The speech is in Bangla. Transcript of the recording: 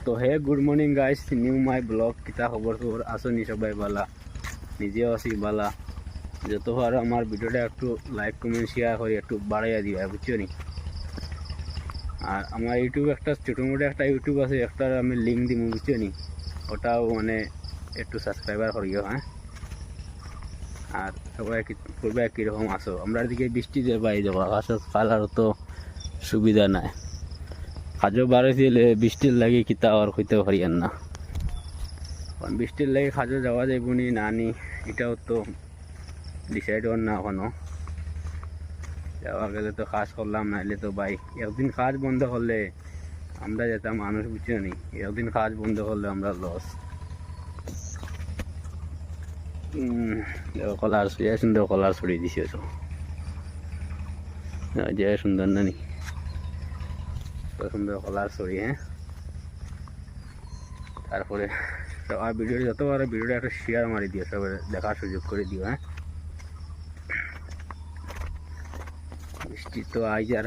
তো hey good morning guys, new my blog. কিতা খবর তোর আসনি সবাই বালা, নিজেও আছি বালা। যত পারো আমার ভিডিওটা একটু লাইক কমেন্ট শেয়ার করে একটু বাড়াইয়া দিবা, বুঝছো নি? আর আমার ইউটিউব একটা ছোটো মোটো একটা ইউটিউব আছে, একটা আমি লিঙ্ক দিব, বুঝছো নি? ওটাও মানে একটু সাবস্ক্রাইবার করিও, হ্যাঁ। আর সবাই করবে কীরকম আসো? আমরা দিকে বৃষ্টি দিয়ে পাই যাবো, আকাশের কালার তো সুবিধা নাই। কাজও বাড়ি দিলে বৃষ্টির লাগে কিতা আর হইতে পারিয়েন না, কারণ বৃষ্টির লাগে কাজও যাওয়া যাইব নি না নি এটাও তো ডিসাইড হন না এখনো। যাওয়া গেলে তো কাজ করলাম, নাইলে তো ভাই একদিন কাজ বন্ধ করলে আমরা যেতাম মানুষ, বুঝছো নি? একদিন কাজ বন্ধ করলে আমরা লস। কলার সুন্দর কলার ছড়িয়ে দিছে তো, যে সুন্দর না নি? সুন্দর কলার ছড়ি, হ্যাঁ। তারপরে সবার ভিডিও যতবার ভিডিওটা একটা শেয়ার মারি দিও, সবাই দেখার সুযোগ করে দিও, হ্যাঁ। বৃষ্টি তো আইজার